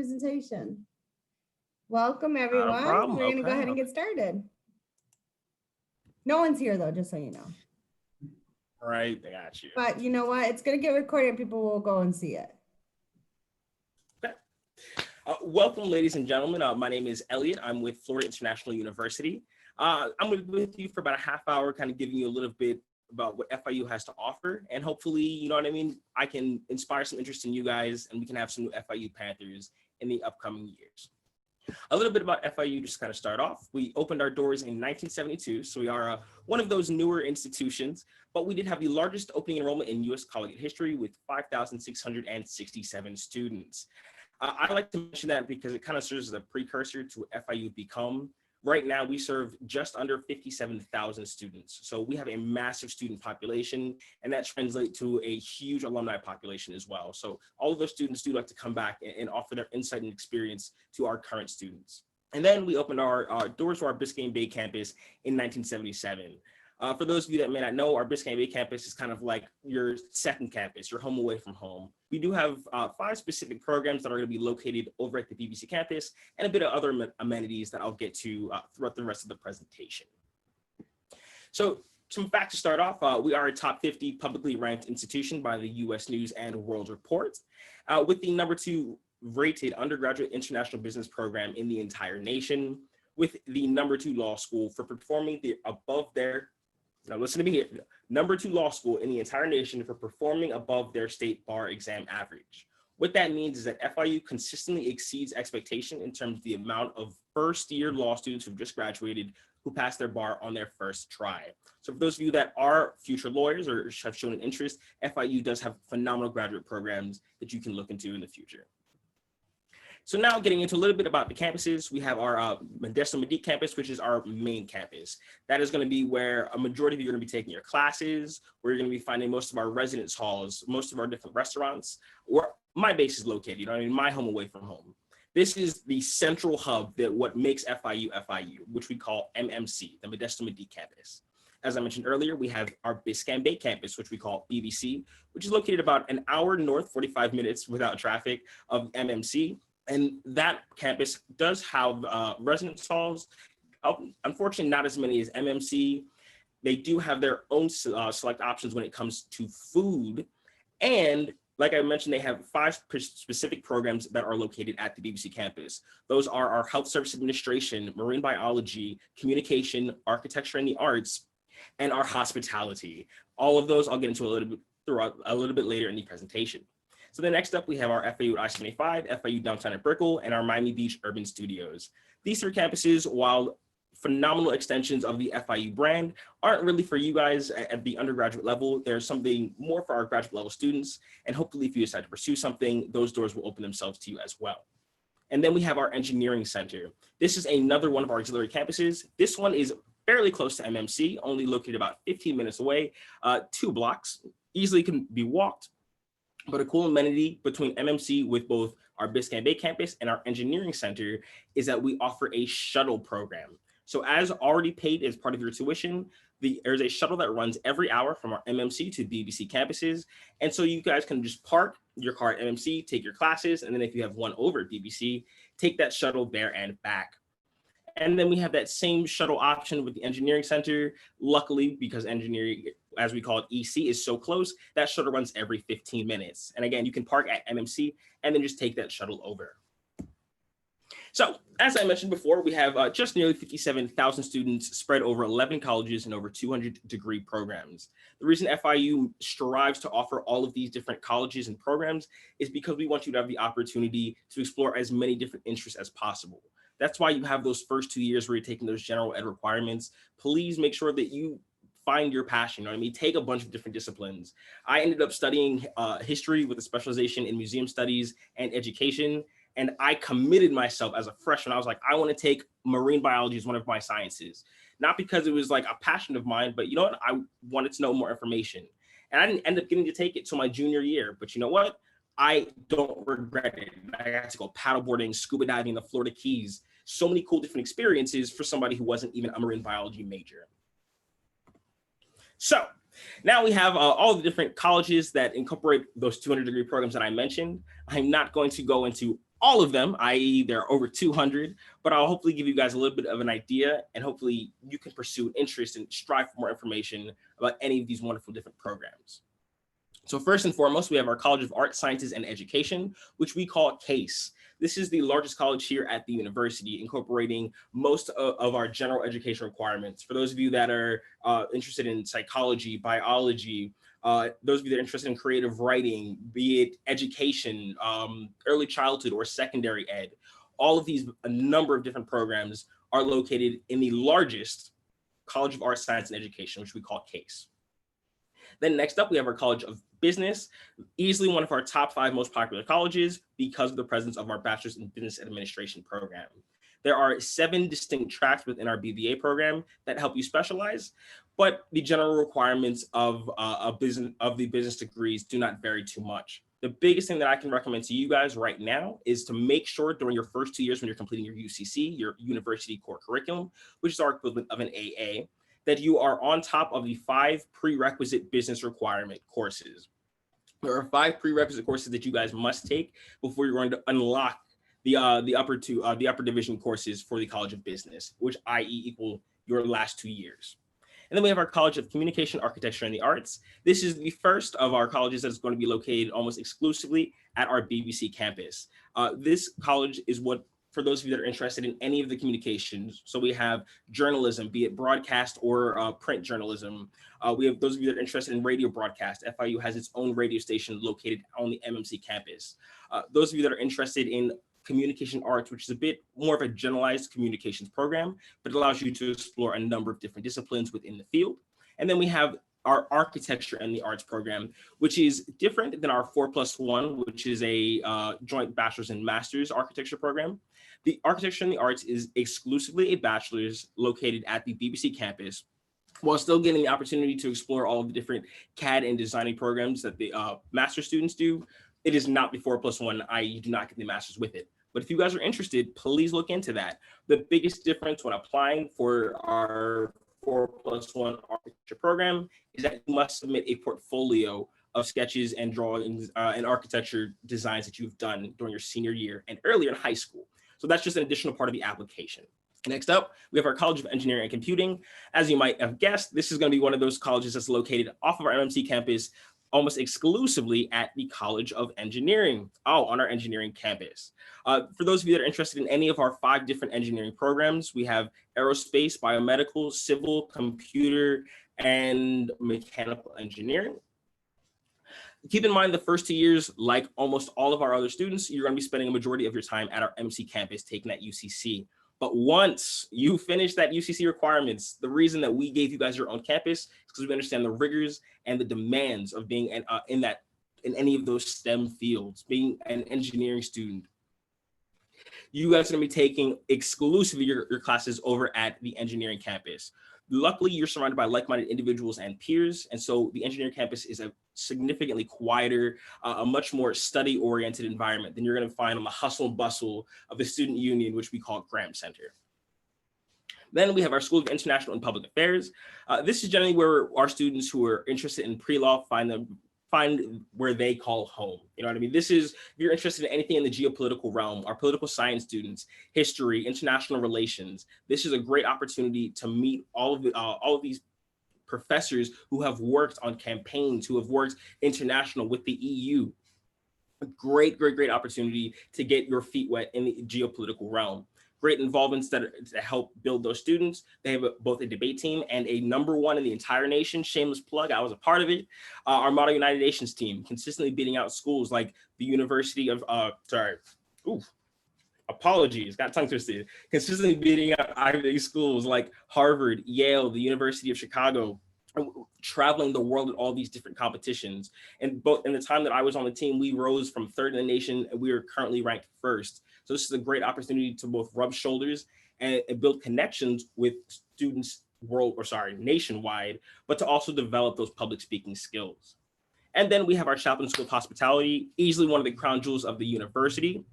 Presentation. Welcome Not a everyone. problem. We're gonna go ahead and Okay. get started. No one's here though, just so you know. Right. I got you. But you know what? It's gonna get recorded and people will go and see it. Okay. Welcome, ladies and gentlemen. My name is Elliot. I'm with Florida International University. I'm with you for about a half hour, kind of giving you a little bit about what FIU has to offer. And hopefully, you know what I mean, I can inspire some interest in you guys and we can have some new FIU Panthers in the upcoming years. A little bit about FIU, just kind of start off. We opened our doors in 1972, so we are one of those newer institutions, but we did have the largest opening enrollment in U.S. college history with 5,667 students. I like to mention that because it kind of serves as a precursor to what FIU become. Right now, we serve just under 57,000 students. So we have a massive student population, and that translates to a huge alumni population as well. So all of those students do like to come back and offer their insight and experience to our current students. And then we opened our doors to our Biscayne Bay Campus in 1977. For those of you that may not know, our Biscayne Bay Campus is kind of like your second campus, your home away from home. We do have 5 specific programs that are going to be located over at the BBC campus and a bit of other amenities that I'll get to throughout the rest of the presentation. So some facts to start off, we are a top 50 publicly ranked institution by the US News and World Report, with the #2 rated undergraduate international business program in the entire nation, with the #2 law school for performing the above their now listen to me here, #2 law school in the entire nation for performing above their state bar exam average. What that means is that FIU consistently exceeds expectation in terms of the amount of first-year law students who've just graduated who pass their bar on their first try. So for those of you that are future lawyers or have shown an interest, FIU does have phenomenal graduate programs that you can look into in the future. So now getting into a little bit about the campuses, we have our Modesto Medici campus, which is our main campus. That is going to be where a majority of you are going to be taking your classes, where you're going to be finding most of our residence halls, most of our different restaurants, where my base is located, you know what I mean, my home away from home. This is the central hub that what makes FIU FIU, which we call MMC, the Modesto Medici campus. As I mentioned earlier, we have our Biscayne Bay Campus, which we call BBC, which is located about an hour north, 45 minutes without traffic of MMC. And that campus does have residence halls, unfortunately not as many as MMC. They do have their own select options when it comes to food. And like I mentioned, they have 5 specific programs that are located at the BBC campus. Those are our Health Service Administration, Marine Biology, Communication, Architecture and the Arts, and our Hospitality. All of those I'll get into a little bit later in the presentation. So then next up, we have our FIU at I-75, FIU downtown at Brickell, and our Miami Beach Urban Studios. These 3 campuses, while phenomenal extensions of the FIU brand, aren't really for you guys at the undergraduate level. There's something more for our graduate level students. And hopefully if you decide to pursue something, those doors will open themselves to you as well. And then we have our Engineering Center. This is another one of our auxiliary campuses. This one is fairly close to MMC, only located about 15 minutes away, 2 blocks, easily can be walked. But a cool amenity between MMC with both our Biscayne Bay campus and our Engineering Center is that we offer a shuttle program. So as already paid as part of your tuition, there's a shuttle that runs every hour from our MMC to BBC campuses. And so you guys can just park your car at MMC, take your classes, and then if you have one over at BBC, take that shuttle there and back. And then we have that same shuttle option with the Engineering Center. Luckily, because engineering, as we call it, EC, is so close, that shuttle runs every 15 minutes. And again, you can park at MMC and then just take that shuttle over. So as I mentioned before, we have just nearly 57,000 students spread over 11 colleges and over 200 degree programs. The reason FIU strives to offer all of these different colleges and programs is because we want you to have the opportunity to explore as many different interests as possible. That's why you have those first 2 years where you're taking those general ed requirements. Please make sure that you find your passion. You know what I mean? Take a bunch of different disciplines. I ended up studying history with a specialization in museum studies and education. And I committed myself as a freshman. I was like, I want to take marine biology as one of my sciences. Not because it was like a passion of mine, but you know what? I wanted to know more information. And I didn't end up getting to take it till my junior year. But you know what? I don't regret it. I got to go paddleboarding, scuba diving in the Florida Keys. So many cool different experiences for somebody who wasn't even a marine biology major. So now we have all the different colleges that incorporate those 200 degree programs that I mentioned. I'm not going to go into all of them, i.e. there are over 200, but I'll hopefully give you guys a little bit of an idea, and hopefully you can pursue an interest and strive for more information about any of these wonderful different programs. So first and foremost, we have our College of Arts, Sciences, and Education, which we call CASE. This is the largest college here at the university, incorporating most of our general education requirements. For those of you that are interested in psychology, biology, those of you that are interested in creative writing, be it education, early childhood, or secondary ed, all of these, a number of different programs are located in the largest College of Arts, Science, and Education, which we call CASE. Then next up, we have our College of Business, easily one of our top 5 most popular colleges because of the presence of our Bachelor's in Business Administration program. There are 7 distinct tracks within our BBA program that help you specialize, but the general requirements of the business degrees do not vary too much. The biggest thing that I can recommend to you guys right now is to make sure during your first 2 years when you're completing your UCC, your University Core Curriculum, which is our equivalent of an AA, that you are on top of the 5 prerequisite business requirement courses. There are 5 prerequisite courses that you guys must take before you're going to unlock the upper division courses for the College of Business, which i.e. equal your last 2 years. And then we have our College of Communication, Architecture, and the Arts. This is the first of our colleges that's going to be located almost exclusively at our BBC campus. This college is what, for those of you that are interested in any of the communications, so we have journalism, be it broadcast or print journalism. We have those of you that are interested in radio broadcast. FIU has its own radio station located on the MMC campus. Those of you that are interested in communication arts, which is a bit more of a generalized communications program, but it allows you to explore a number of different disciplines within the field. And then we have our Architecture and the Arts program, which is different than our 4+1, which is a joint bachelor's and master's architecture program. The Architecture and the Arts is exclusively a bachelor's located at the BBC campus, while still getting the opportunity to explore all of the different CAD and designing programs that the master students do. It is not the 4+1, i.e. you do not get the master's with it. But if you guys are interested, please look into that. The biggest difference when applying for our 4+1 architecture program is that you must submit a portfolio of sketches and drawings and architecture designs that you've done during your senior year and earlier in high school. So that's just an additional part of the application. Next up, we have our College of Engineering and Computing. As you might have guessed, this is going to be one of those colleges that's located off of our MMC campus, almost exclusively at the College of Engineering, on our engineering campus. For those of you that are interested in any of our 5 different engineering programs, we have aerospace, biomedical, civil, computer, and mechanical engineering. Keep in mind the first 2 years, like almost all of our other students, you're going to be spending a majority of your time at our MC campus taking that UCC. But once you finish that UCC requirements, the reason that we gave you guys your own campus is because we understand the rigors and the demands of being in any of those STEM fields, being an engineering student. You guys are going to be taking exclusively your classes over at the engineering campus. Luckily, you're surrounded by like-minded individuals and peers, and so the engineering campus is a significantly quieter, a much more study-oriented environment than you're going to find on the hustle and bustle of the student union, which we call Graham Center. Then we have our School of International and Public Affairs. This is generally where our students who are interested in pre-law find where they call home. You know what I mean? This is, if you're interested in anything in the geopolitical realm, our political science students, history, international relations, this is a great opportunity to meet all of these professors who have worked on campaigns, who have worked international with the EU. A great opportunity to get your feet wet in the geopolitical realm. Great involvements that help build those students. They have both a debate team and a #1 in the entire nation. Shameless plug, I was a part of it. Our Model United Nations team, consistently beating out schools like the University of, apologies, got tongue twisted. Consistently beating out Ivy League schools like Harvard, Yale, the University of Chicago, traveling the world at all these different competitions. And both in the time that I was on the team, we rose from 3rd in the nation, and we are currently ranked 1st. So this is a great opportunity to both rub shoulders and build connections with students nationwide, but to also develop those public speaking skills. And then we have our Chaplain School of Hospitality, easily one of the crown jewels of the university,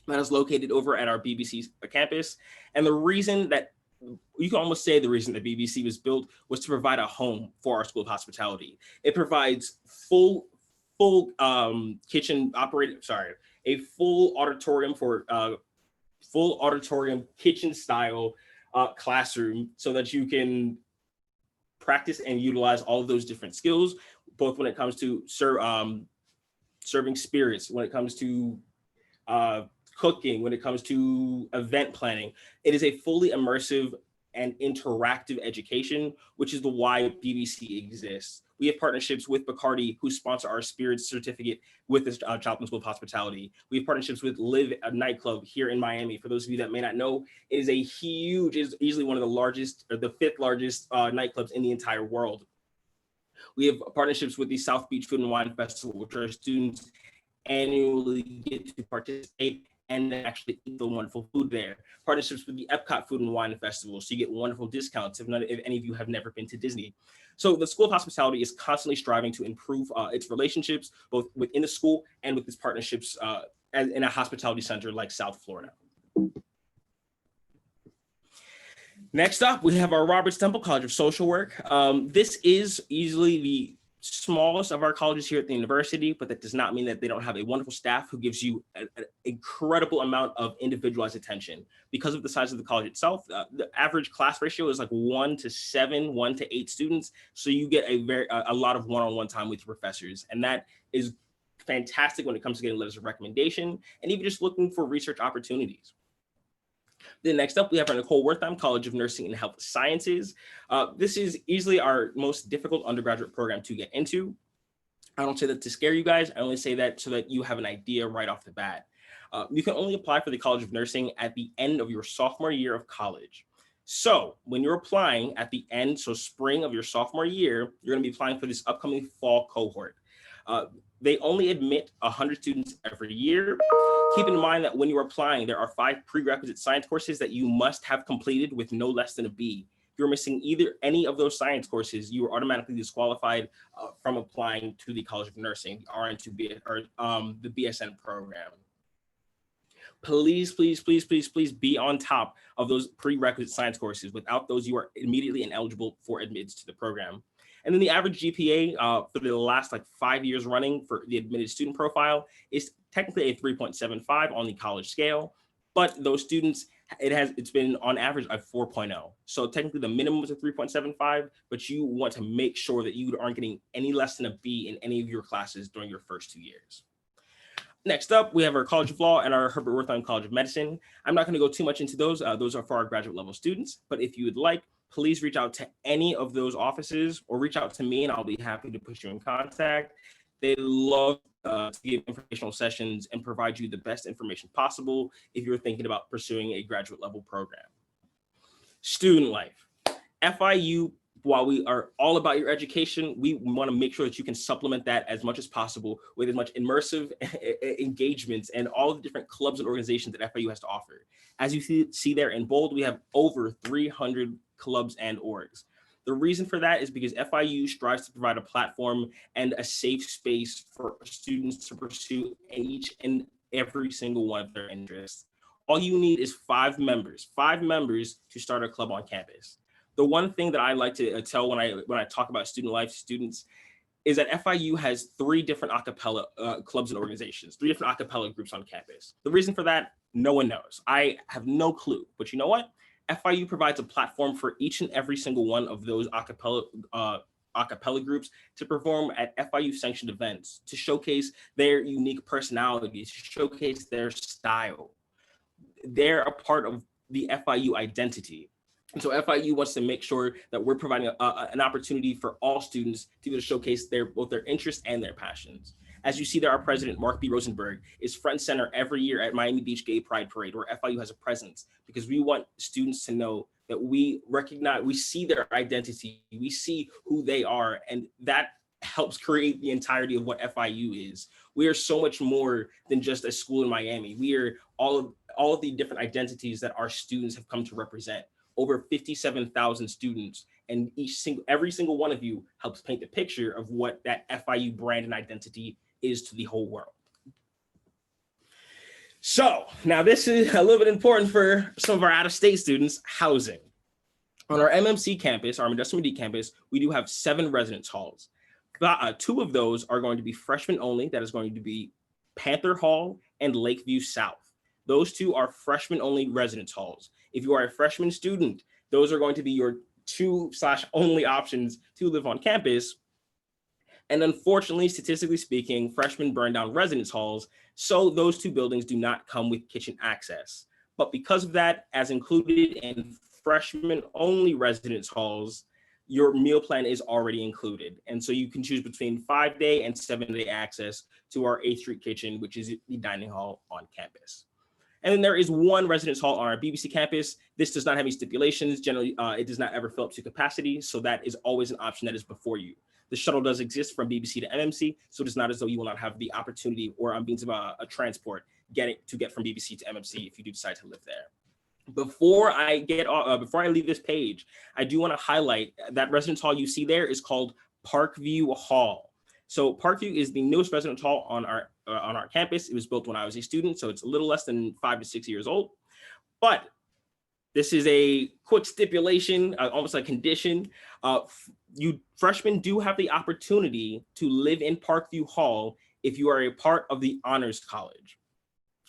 that is located over at our BBC campus. And the reason that, you can almost say the reason that BBC was built was to provide a home for our School of Hospitality. It provides full kitchen operated, a full auditorium kitchen style classroom so that you can practice and utilize all of those different skills, both when it comes to serving spirits, when it comes to cooking, when it comes to event planning. It is a fully immersive and interactive education, which is the why BBC exists. We have partnerships with Bacardi, who sponsor our Spirits certificate with the Chaplain School of Hospitality. We have partnerships with Live, a nightclub here in Miami. For those of you that may not know, it is is easily one of the largest, or the 5th largest nightclubs in the entire world. We have partnerships with the South Beach Food and Wine Festival, which our students annually get to participate and actually eat the wonderful food there. Partnerships with the Epcot Food and Wine Festival, so you get wonderful discounts if any of you have never been to Disney. So the School of Hospitality is constantly striving to improve its relationships, both within the school and with its partnerships in a hospitality center like South Florida. Next up, we have our Roberts Temple College of Social Work. This is easily the smallest of our colleges here at the university, but that does not mean that they don't have a wonderful staff who gives you an incredible amount of individualized attention. Because of the size of the college itself, the average class ratio is like 1 to 7, 1 to 8 students. So you get a lot of one-on-one time with your professors. And that is fantastic when it comes to getting letters of recommendation and even just looking for research opportunities. Then next up, we have our Nicole Wertheim College of Nursing and Health Sciences. This is easily our most difficult undergraduate program to get into. I don't say that to scare you guys. I only say that so that you have an idea right off the bat. You can only apply for the College of Nursing at the end of your sophomore year of college. So when you're applying at the end, so spring of your sophomore year, you're going to be applying for this upcoming fall cohort. They only admit 100 students every year. Keep in mind that when you're applying, there are 5 prerequisite science courses that you must have completed with no less than a B. If you're missing any of those science courses, you are automatically disqualified from applying to the College of Nursing, the BSN program. Please, please, please, please, please be on top of those prerequisite science courses. Without those, you are immediately ineligible for admittance to the program. And then the average GPA for the last 5 years running for the admitted student profile is technically a 3.75 on the college scale, but those students, it's been on average a 4.0. So technically the minimum is a 3.75, but you want to make sure that you aren't getting any less than a B in any of your classes during your first 2 years. Next up, we have our College of Law and our Herbert Wertheim College of Medicine. I'm not going to go too much into those. Those are for our graduate level students, but if you would like, please reach out to any of those offices or reach out to me and I'll be happy to put you in contact. They love to give informational sessions and provide you the best information possible if you're thinking about pursuing a graduate level program. Student life. FIU, while we are all about your education, we want to make sure that you can supplement that as much as possible with as much immersive engagements and all the different clubs and organizations that FIU has to offer. As you see there in bold, we have over 300 clubs and orgs. The reason for that is because FIU strives to provide a platform and a safe space for students to pursue each and every single one of their interests. All you need is 5 members to start a club on campus. The one thing that I like to tell when I talk about student life students is that FIU has 3 different a cappella clubs and organizations, 3 different a cappella groups on campus. The reason for that, no one knows. I have no clue, but you know what? FIU provides a platform for each and every single one of those a cappella groups to perform at FIU sanctioned events, to showcase their unique personalities, to showcase their style. They're a part of the FIU identity. And so FIU wants to make sure that we're providing an opportunity for all students to be able to showcase both their interests and their passions. As you see there, our president, Mark B. Rosenberg, is front and center every year at Miami Beach Gay Pride Parade, where FIU has a presence, because we want students to know that we see their identity, we see who they are, and that helps create the entirety of what FIU is. We are so much more than just a school in Miami. We are all of the different identities that our students have come to represent. Over 57,000 students, and every single one of you helps paint the picture of what that FIU brand and identity is to the whole world. So now this is a little bit important for some of our out-of-state students: housing. On our MMC campus, our Modesto Medici campus, we do have 7 residence halls. 2 of those are going to be freshmen only. That is going to be Panther Hall and Lakeview South. Those two are freshman-only residence halls. If you are a freshman student, those are going to be your 2/only options to live on campus. And unfortunately, statistically speaking, freshmen burn down residence halls, so those two buildings do not come with kitchen access. But because of that, as included in freshman-only residence halls, your meal plan is already included. And so you can choose between 5-day and 7-day access to our 8th Street kitchen, which is the dining hall on campus. And then there is one residence hall on our BBC campus. This does not have any stipulations. Generally, it does not ever fill up to capacity. So that is always an option that is before you. The shuttle does exist from BBC to MMC. So it is not as though you will not have the opportunity or means of a transport to get from BBC to MMC if you do decide to live there. Before I leave this page, I do want to highlight that residence hall you see there is called Parkview Hall. So Parkview is the newest residence hall on our campus. It was built when I was a student, so it's a little less than 5 to 6 years old. But this is a quick stipulation, almost a condition. You freshmen do have the opportunity to live in Parkview Hall if you are a part of the Honors College.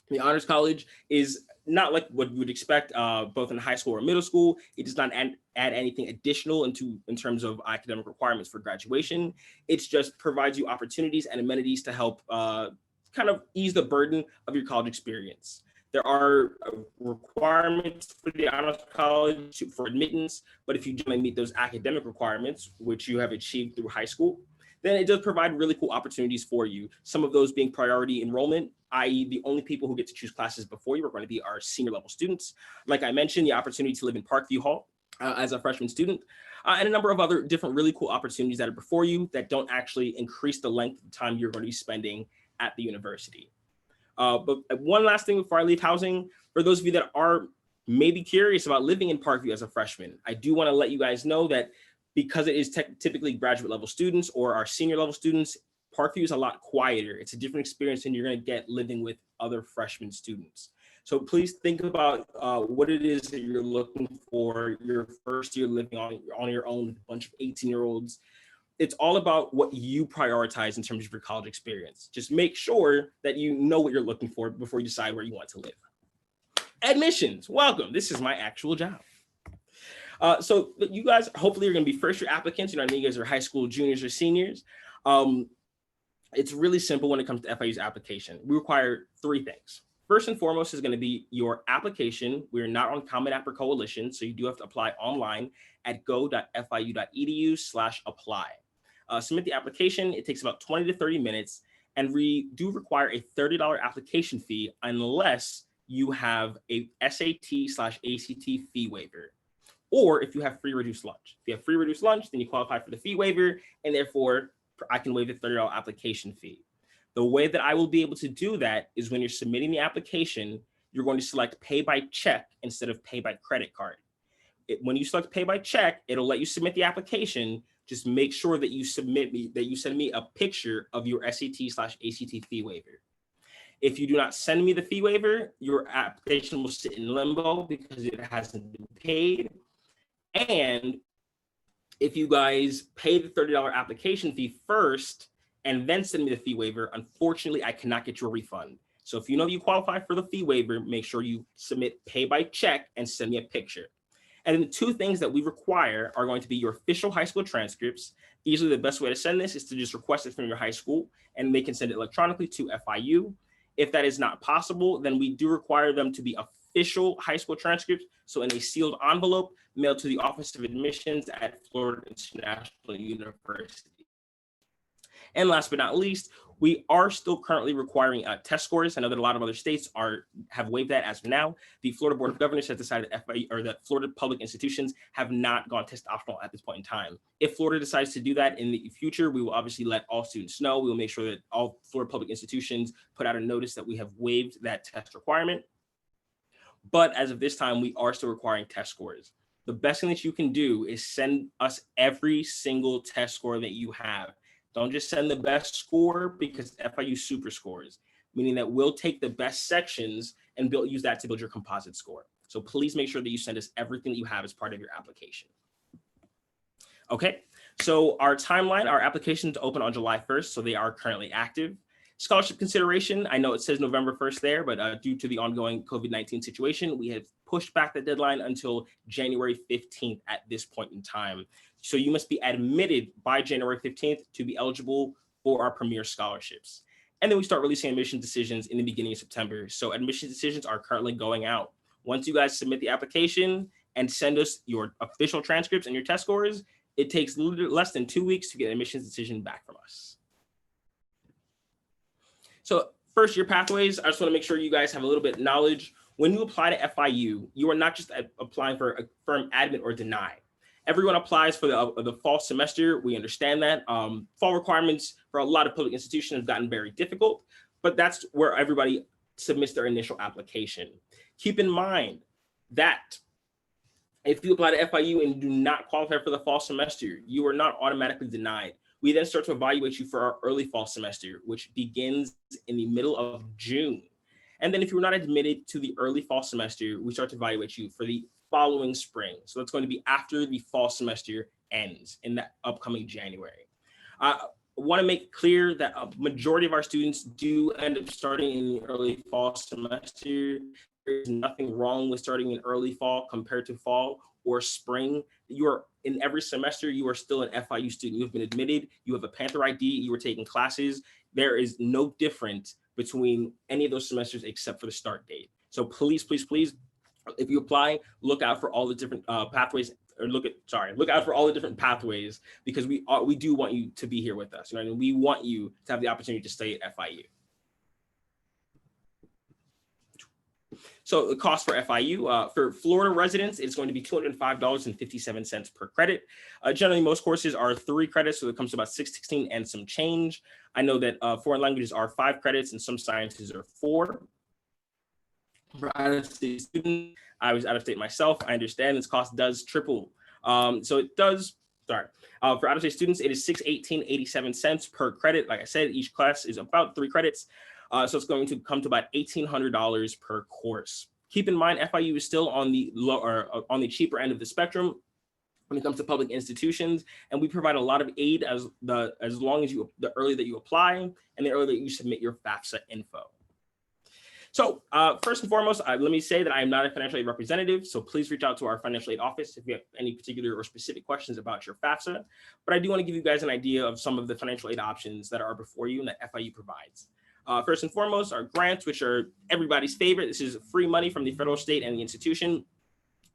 The Honors College is not like what you would expect both in high school or middle school. It does not add anything additional in terms of academic requirements for graduation. It just provides you opportunities and amenities to help kind of ease the burden of your college experience. There are requirements for the Honors College for admittance, but if you generally meet those academic requirements, which you have achieved through high school, then it does provide really cool opportunities for you. Some of those being priority enrollment, i.e. the only people who get to choose classes before you are going to be our senior level students. Like I mentioned, the opportunity to live in Parkview Hall as a freshman student, and a number of other different really cool opportunities that are before you that don't actually increase the length of time you're going to be spending at the university. But one last thing before I leave housing, for those of you that are maybe curious about living in Parkview as a freshman, I do want to let you guys know that because it is typically graduate level students or our senior level students, Parkview is a lot quieter. It's a different experience than you're going to get living with other freshman students. So please think about what it is that you're looking for your first year living on your own with a bunch of 18-year-olds. It's all about what you prioritize in terms of your college experience. Just make sure that you know what you're looking for before you decide where you want to live. Admissions, welcome. This is my actual job. So you guys, hopefully you're going to be first year applicants. You know, I mean, you guys are high school juniors or seniors. It's really simple when it comes to FIU's application. We require 3 things. First and foremost is going to be your application. We're not on Common App or Coalition, so you do have to apply online at go.fiu.edu/apply. Submit the application. It takes about 20 to 30 minutes, and we do require a $30 application fee unless you have a SAT/ACT fee waiver, or if you have free reduced lunch. If you have free reduced lunch, then you qualify for the fee waiver, and therefore I can waive the $30 application fee. The way that I will be able to do that is when you're submitting the application, you're going to select pay by check instead of pay by credit card. When you select pay by check, it'll let you submit the application. Just make sure that you send me a picture of your SAT/ACT fee waiver. If you do not send me the fee waiver, your application will sit in limbo because it hasn't been paid. And if you guys pay the $30 application fee first and then send me the fee waiver, unfortunately, I cannot get you a refund. So if you know you qualify for the fee waiver, make sure you submit pay by check and send me a picture. And then the 2 things that we require are going to be your official high school transcripts. Easily the best way to send this is to just request it from your high school, and they can send it electronically to FIU. If that is not possible, then we do require them to be official high school transcripts, so in a sealed envelope mailed to the Office of Admissions at Florida International University. And last but not least, we are still currently requiring test scores. I know that a lot of other states have waived that as of now. The Florida Board of Governors has decided that Florida public institutions have not gone test optional at this point in time. If Florida decides to do that in the future, we will obviously let all students know. We will make sure that all Florida public institutions put out a notice that we have waived that test requirement. But as of this time, we are still requiring test scores. The best thing that you can do is send us every single test score that you have. Don't just send the best score, because FIU super scores, meaning that we'll take the best sections and use that to build your composite score. So please make sure that you send us everything that you have as part of your application. Okay, so our timeline, our applications open on July 1st, so they are currently active. Scholarship consideration, I know it says November 1st there, but due to the ongoing COVID-19 situation, we have pushed back the deadline until January 15th at this point in time. So you must be admitted by January 15th to be eligible for our premier scholarships. And then we start releasing admission decisions in the beginning of September. So admission decisions are currently going out. Once you guys submit the application and send us your official transcripts and your test scores, it takes less than 2 weeks to get an admissions decision back from us. So first year pathways, I just want to make sure you guys have a little bit of knowledge. When you apply to FIU, you are not just applying for a firm admit or deny. Everyone applies for the fall semester. We understand that. Fall requirements for a lot of public institutions have gotten very difficult, but that's where everybody submits their initial application. Keep in mind that if you apply to FIU and do not qualify for the fall semester, you are not automatically denied. We then start to evaluate you for our early fall semester, which begins in the middle of June. And then if you're not admitted to the early fall semester, we start to evaluate you for the following spring. So it's going to be after the fall semester ends in that upcoming January. I want to make clear that a majority of our students do end up starting in the early fall semester. There's nothing wrong with starting in early fall compared to fall or spring. You are in every semester, you are still an FIU student. You've been admitted, you have a Panther ID, you are taking classes. There is no difference between any of those semesters except for the start date. So please, please, please, if you apply, look out for all the different pathways, or look out for all the different pathways, because we do want you to be here with us. You know what I mean? We want you to have the opportunity to stay at FIU. So the cost for FIU, for Florida residents, it's going to be $205.57 per credit. Generally, most courses are 3 credits, so it comes to about $616 and some change. I know that foreign languages are 5 credits and some sciences are 4. For out-of-state students, I was out of state myself. I understand this cost does triple. So it does, for out-of-state students, it is $618.87 per credit. Like I said, each class is about 3 credits. So it's going to come to about $1,800 per course. Keep in mind, FIU is still on the on the cheaper end of the spectrum when it comes to public institutions, and we provide a lot of aid as long as the earlier that you apply and the earlier that you submit your FAFSA info. So first and foremost, let me say that I am not a financial aid representative, so please reach out to our financial aid office if you have any particular or specific questions about your FAFSA. But I do want to give you guys an idea of some of the financial aid options that are before you and that FIU provides. First and foremost are grants, which are everybody's favorite. This is free money from the federal, state, and the institution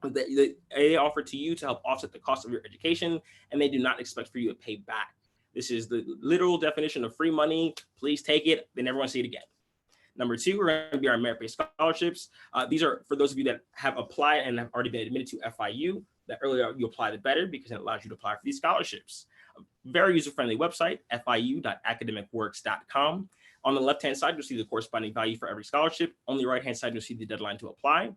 that they offer to you to help offset the cost of your education, and they do not expect for you to pay back. This is the literal definition of free money. Please take it, they never want to see it again. Number 2 are going to be our merit-based scholarships. These are for those of you that have applied and have already been admitted to FIU. The earlier you apply, the better, because it allows you to apply for these scholarships. A very user-friendly website, fiu.academicworks.com. On the left-hand side, you'll see the corresponding value for every scholarship. On the right-hand side, you'll see the deadline to apply.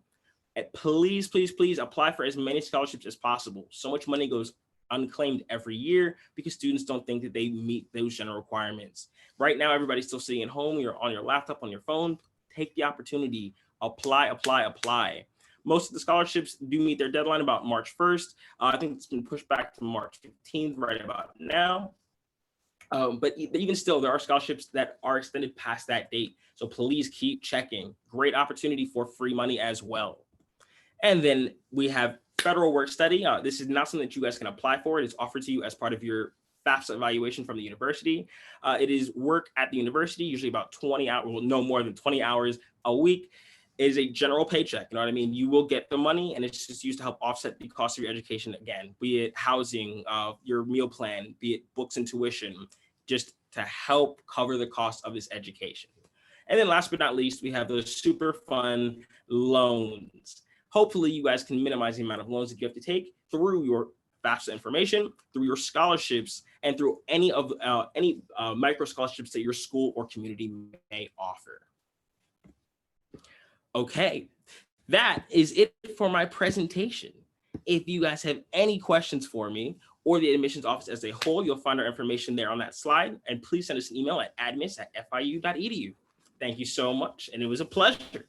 And please, please, please apply for as many scholarships as possible. So much money goes unclaimed every year because students don't think that they meet those general requirements. Right now, everybody's still sitting at home. You're on your laptop, on your phone. Take the opportunity. Apply, apply, apply. Most of the scholarships do meet their deadline about March 1st. I think it's been pushed back to March 15th right about now. But even still, there are scholarships that are extended past that date. So please keep checking. Great opportunity for free money as well. And then we have federal work study. This is not something that you guys can apply for. It is offered to you as part of your FAFSA evaluation from the university. It is work at the university, usually about 20 hours, well, no more than 20 hours a week. It is a general paycheck, you know what I mean? You will get the money and it's just used to help offset the cost of your education again, be it housing, your meal plan, be it books and tuition, just to help cover the cost of this education. And then last but not least, we have those super fun loans. Hopefully you guys can minimize the amount of loans that you have to take through your FAFSA information, through your scholarships, and through any micro scholarships that your school or community may offer. Okay, that is it for my presentation. If you guys have any questions for me or the admissions office as a whole, you'll find our information there on that slide. And please send us an email at admins@fiu.edu. Thank you so much, and it was a pleasure.